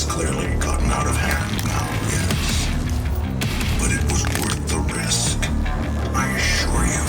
clearly gotten out of hand now, yes. But it was worth the risk, I assure you.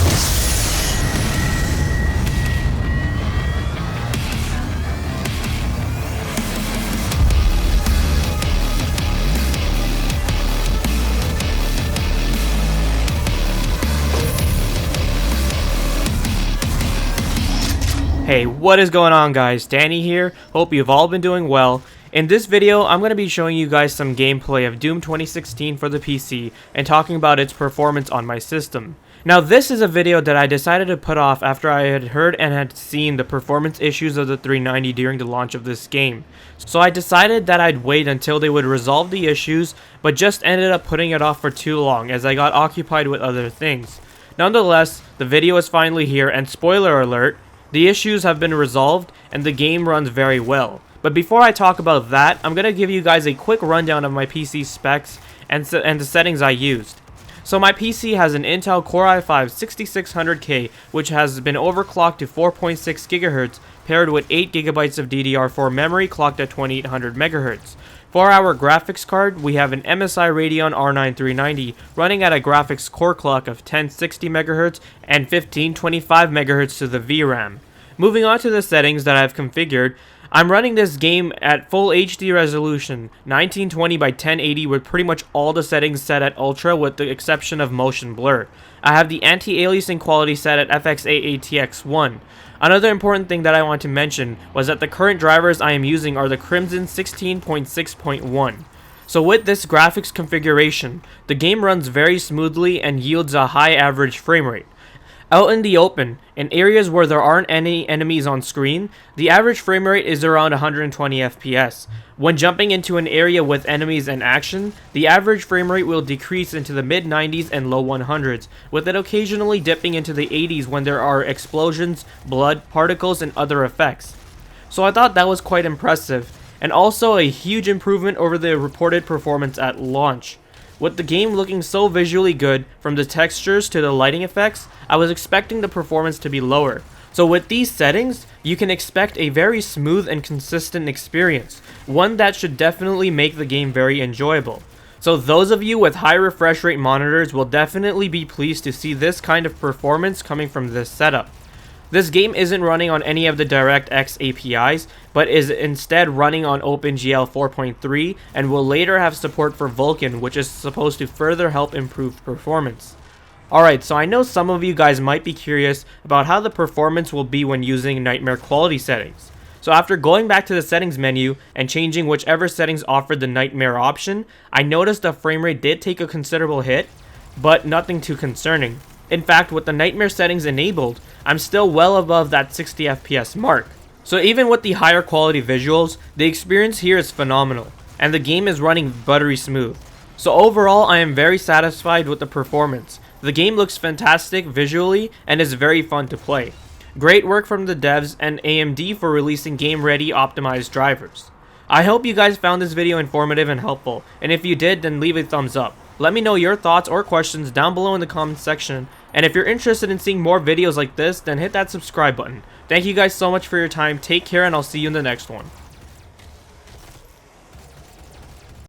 Hey, what is going on, guys? Danny here. Hope you've all been doing well. In this video, I'm going to be showing you guys some gameplay of Doom 2016 for the PC and talking about its performance on my system. Now, this is a video that I decided to put off after I had heard and had seen the performance issues of the 390 during the launch of this game. So I decided that I'd wait until they would resolve the issues, but just ended up putting it off for too long as I got occupied with other things. Nonetheless, the video is finally here, and spoiler alert, the issues have been resolved and the game runs very well. But before I talk about that, I'm going to give you guys a quick rundown of my PC specs and the settings I used. So my PC has an Intel Core i5-6600K, which has been overclocked to 4.6 GHz, paired with 8 GB of DDR4 memory clocked at 2800 MHz. For our graphics card, we have an MSI Radeon R9 390 running at a graphics core clock of 1060 MHz and 1525 MHz to the VRAM. Moving on to the settings that I've configured, I'm running this game at full HD resolution, 1920 by 1080 with pretty much all the settings set at ultra with the exception of motion blur. I have the anti-aliasing quality set at FX8ATX1. Another important thing that I want to mention was that the current drivers I am using are the Crimson 16.6.1. So with this graphics configuration, the game runs very smoothly and yields a high average frame rate. Out in the open, in areas where there aren't any enemies on screen, the average frame rate is around 120 FPS. When jumping into an area with enemies and action, the average frame rate will decrease into the mid-90s and low 100s, with it occasionally dipping into the 80s when there are explosions, blood, particles, and other effects. So I thought that was quite impressive, and also a huge improvement over the reported performance at launch. With the game looking so visually good, from the textures to the lighting effects, I was expecting the performance to be lower. So with these settings, you can expect a very smooth and consistent experience, one that should definitely make the game very enjoyable. So those of you with high refresh rate monitors will definitely be pleased to see this kind of performance coming from this setup. This game isn't running on any of the DirectX APIs, but is instead running on OpenGL 4.3 and will later have support for Vulkan, which is supposed to further help improve performance. Alright, so I know some of you guys might be curious about how the performance will be when using Nightmare quality settings. So after going back to the settings menu and changing whichever settings offered the Nightmare option, I noticed the frame rate did take a considerable hit, but nothing too concerning. In fact, with the Nightmare settings enabled, I'm still well above that 60 FPS mark. So even with the higher quality visuals, the experience here is phenomenal, and the game is running buttery smooth. So overall, I am very satisfied with the performance. The game looks fantastic visually and is very fun to play. Great work from the devs and AMD for releasing game-ready optimized drivers. I hope you guys found this video informative and helpful, and if you did, then leave a thumbs up. Let me know your thoughts or questions down below in the comments section, and if you're interested in seeing more videos like this, then hit that subscribe button. Thank you guys so much for your time, take care, and I'll see you in the next one.